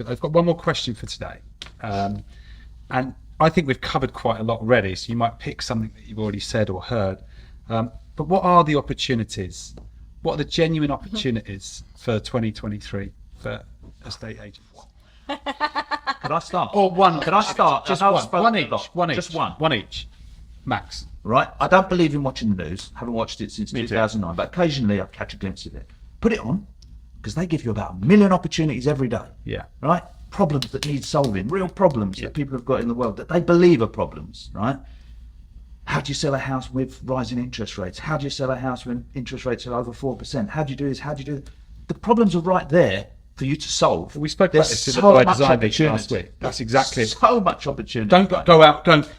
But I've got one more question for today. And I think we've covered quite a lot already, so you might pick something that you've already said or heard. But what are the opportunities? What are the genuine opportunities for 2023 for estate agents? Could I start? Or one. Could I start? Just I've one. spoken One a each. lot. One each. Just one. One each. Max. Right? I don't believe in watching the news. Haven't watched it since Me too. 2009, but occasionally I catch a glimpse of it. Put it on, because they give you about 1 million opportunities every day. Yeah. Right? Problems that need solving, real problems that people have got in the world that they believe are problems, right? How do you sell a house with rising interest rates? How do you sell a house when interest rates are over 4%? How do you do this? How do you do that? The problems are right there for you to solve. We spoke about this in the so By much Design meeting opportunity. last week. That's exactly it. So much opportunity. Don't go out. Don't.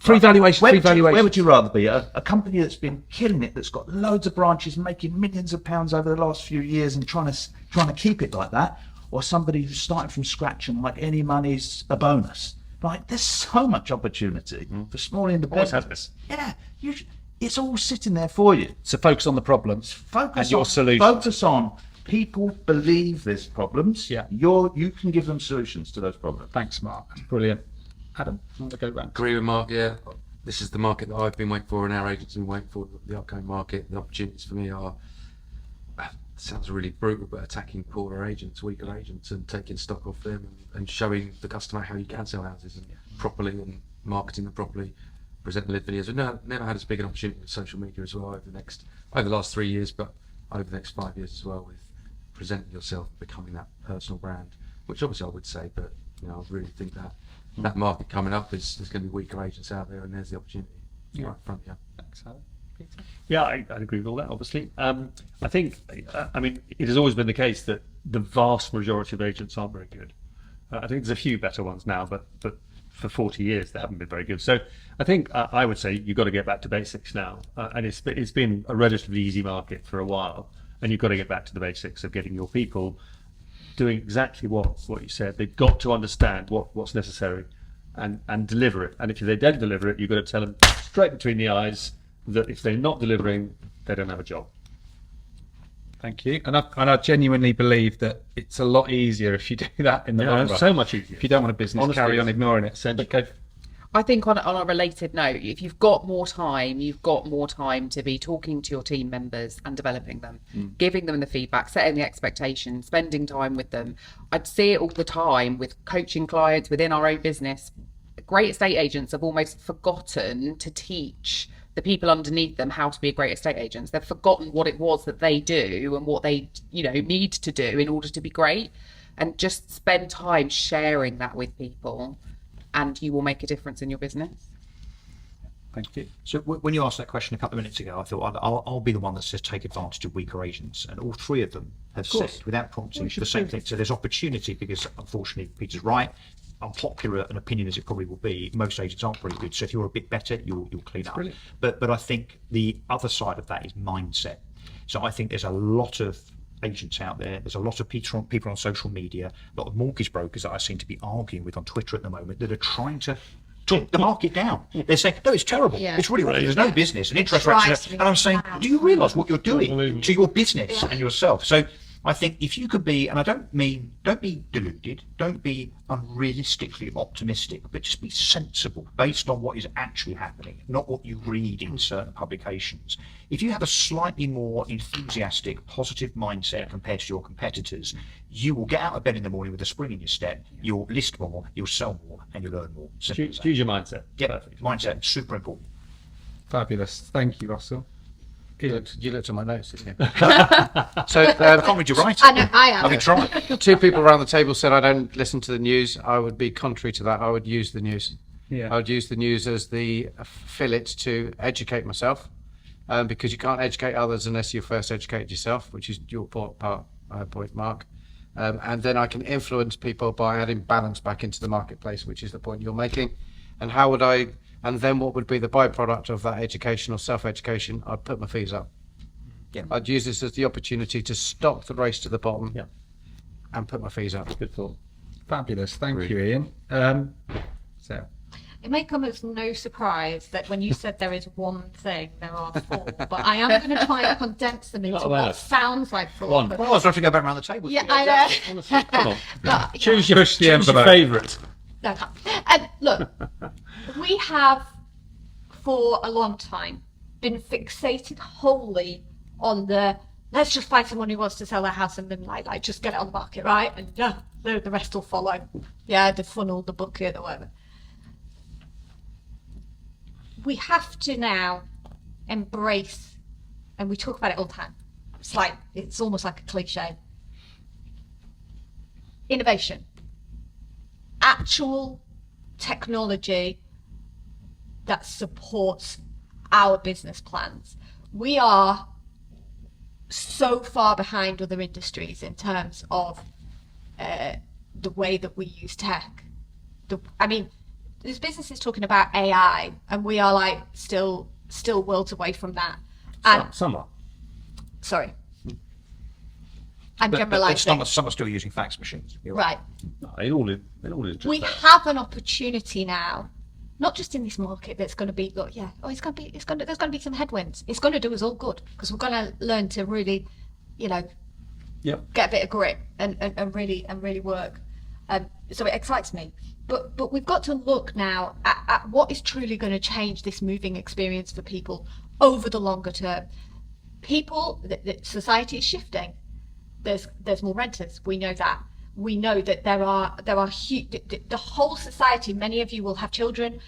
Free valuation. Free valuation. Where would you rather be? A company that's been killing it, that's got loads of branches, making millions of pounds over the last few years, and trying to keep it like that, or somebody who's starting from scratch and like any money's a bonus? Right? There's so much opportunity for small independents. Always has this. Yeah, it's all sitting there for you. So focus on the problems and your solutions. Focus on people believe there's problems. Yeah. You can give them solutions to those problems. Thanks, Mark. That's brilliant. Adam, you want to go round? Agree with Mark, yeah. This is the market that I've been waiting for, and our agents have been waiting for, the upcoming market. The opportunities for me are, sounds really brutal, but attacking poorer agents, weaker agents, and taking stock off them and showing the customer how you can sell houses and properly, and marketing them properly, presenting live videos. We've never had as big an opportunity with social media as well over the last 3 years, but over the next 5 years as well, with presenting yourself, becoming that personal brand, which obviously I would say, but I really think that market coming up is there's going to be weaker agents out there, and there's the opportunity right in front of you. Thanks, Adam. Peter? Yeah, I'd agree with all that, obviously. I think, it has always been the case that the vast majority of agents aren't very good. I think there's a few better ones now, but for 40 years they haven't been very good. So I think I would say you've got to get back to basics now. And it's been a relatively easy market for a while, and you've got to get back to the basics of getting your people doing exactly what you said. They've got to understand what's necessary and deliver it. And if they don't deliver it, you've got to tell them straight between the eyes that if they're not delivering, they don't have a job. Thank you. And I genuinely believe that it's a lot easier if you do that in the long run. So much easier. If you don't want a business, Honestly, carry on ignoring it. Okay. I think on a related note, if you've got more time, you've got more time to be talking to your team members and developing them, giving them the feedback, setting the expectations, spending time with them. I'd see it all the time with coaching clients within our own business. Great estate agents have almost forgotten to teach the people underneath them how to be a great estate agents. They've forgotten what it was that they do and what they need to do in order to be great, and just spend time sharing that with people, and you will make a difference in your business. Thank you. So when you asked that question a couple of minutes ago, I thought I'll be the one that says take advantage of weaker agents, and all three of them have said without prompting the same thing. So there's opportunity, because unfortunately Peter's right. Unpopular an opinion as it probably will be, most agents aren't very good. So if you're a bit better, you'll clean up. Brilliant. But I think the other side of that is mindset. So I think there's a lot of agents out there. There's a lot of people on social media, a lot of mortgage brokers that I seem to be arguing with on Twitter at the moment that are trying to talk the market down. They're saying, no, it's terrible. Yeah. It's really right. There's no business and interest rates. And I'm saying, do you realise what you're doing to your business and yourself? So I think if you could be, and I don't be deluded, don't be unrealistically optimistic, but just be sensible based on what is actually happening, not what you read in certain publications. If you have a slightly more enthusiastic, positive mindset compared to your competitors, you will get out of bed in the morning with a spring in your step, you'll list more, you'll sell more, and you'll earn more. Choose your mindset. Yeah, Perfect. mindset, super important. Fabulous. Thank you, Russell. You looked at my notes, didn't you? So I can't read your writing. I know, I am. I've been trying. Two people around the table said I don't listen to the news. I would be contrary to that. I would use the news. Yeah. I would use the news as the fillet to educate myself, because you can't educate others unless you first educate yourself, which is your point, Mark. And then I can influence people by adding balance back into the marketplace, which is the point you're making. And how would I? And then what would be the byproduct of that education or self-education? I'd put my fees up. Yeah. I'd use this as the opportunity to stop the race to the bottom and put my fees up. Good thought. Fabulous. Thank you, Ian. Sarah. It may come as no surprise that when you said there is one thing, there are four. But I am going to try and condense them into what sounds like four. One. but- Well, I was going to go back around the table. Yeah, I know. Honestly, come on. But, Choose Push the your envelope. favourite. No, I can't. And look, we have for a long time been fixated wholly on the let's just find someone who wants to sell their house and then like just get it on the market, right? And yeah, the rest will follow. Yeah, the funnel, the bucket, or whatever. We have to now embrace, and we talk about it all the time. It's almost like a cliche. Innovation. Actual technology that supports our business plans. We are so far behind other industries in terms of the way that we use tech. There's businesses talking about AI, and we are like still worlds away from that. And Some are. sorry, I'm But generalising. some are still using fax machines. You're right. Right. They all is just We that. have an opportunity now, not just in this market that's going to be, there's going to be some headwinds. It's going to do us all good because we're going to learn to really, Yep. get a bit of grip and really work. So it excites me. But we've got to look now at what is truly going to change this moving experience for people over the longer term. Society is shifting. There's more renters. We know that. We know that there are huge, the whole society. Many of you will have children,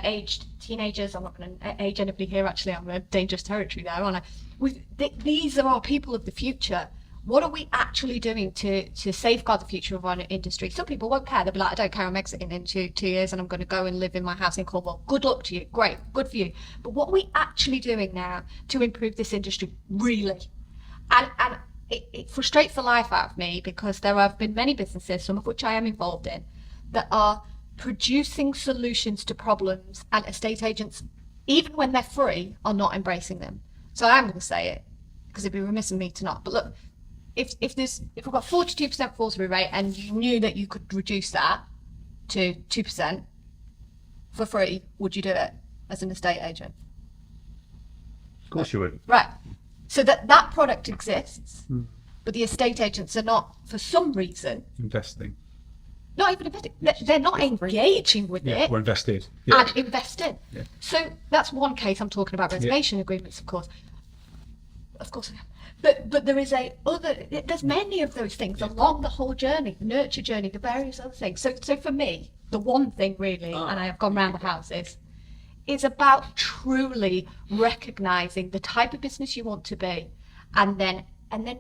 aged teenagers. I'm not going to age anybody here. Actually, I'm in dangerous territory there, aren't I? These are our people of the future. What are we actually doing to safeguard the future of our industry? Some people won't care. They'll be like, I don't care. I'm exiting in 2 years, and I'm going to go and live in my house in Cornwall. Good luck to you. Great, good for you. But what are we actually doing now to improve this industry, really? And it frustrates the life out of me because there have been many businesses, some of which I am involved in, that are producing solutions to problems, and estate agents, even when they're free, are not embracing them. So I am going to say it because it'd be remiss of me to not. But look, if we've got 42% fall through rate and you knew that you could reduce that to 2% for free, would you do it as an estate agent? Of course you would. Right. So that product exists, but the estate agents are not, for some reason, Investing. not even investing. They're not engaging with Yeah, it we're invested. Yeah. and investing. Yeah. So that's one case. I'm talking about reservation agreements, of course. Of course I am. But there is there's many of those things along the whole journey, the nurture journey, the various other things. So for me, the one thing really, and I have gone round the houses, is about truly recognizing the type of business you want to be, and then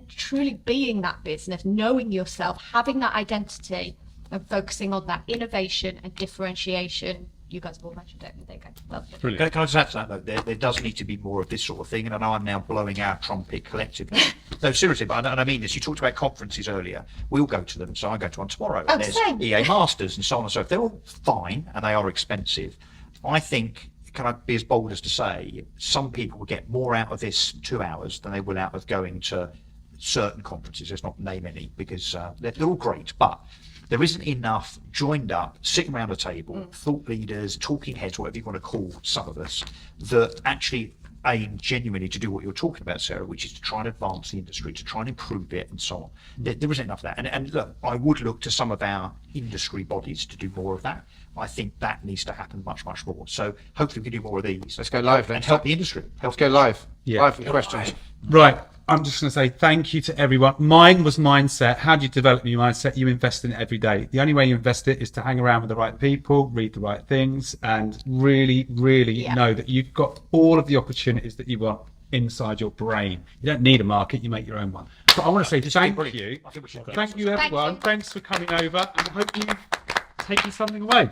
truly being that business, knowing yourself, having that identity, and focusing on that innovation and differentiation. You guys have all mentioned it. There you go. Lovely. Brilliant. Can I just add to that though? There does need to be more of this sort of thing, and I know I'm now blowing our trumpet collectively. No, seriously, but I mean this. You talked about conferences earlier. We all go to them, so I go to one tomorrow. Oh, And there's same. EA Masters and so on and so forth. They're all fine and they are expensive. I think, can I be as bold as to say, some people will get more out of this 2 hours than they will out of going to certain conferences. Let's not name any because they're all great, but there isn't enough joined up, sitting around a table, thought leaders, talking heads, whatever you want to call some of us, that actually aim genuinely to do what you're talking about, Sarah, which is to try and advance the industry, to try and improve it and so on. There isn't enough of that. And look, I would look to some of our industry bodies to do more of that. I think that needs to happen much, much more. So hopefully we can do more of these. Let's go live then. And help the industry. Let's go live. Yeah. Live for questions. Right. I'm just going to say thank you to everyone. Mine was mindset. How do you develop your mindset? You invest in it every day. The only way you invest it is to hang around with the right people, read the right things, and really, really know that you've got all of the opportunities that you want inside your brain. You don't need a market, you make your own one. But I want to say thank you. I think we should. Thank you, everyone. you. Thanks for coming over, and I hope you've taken something away.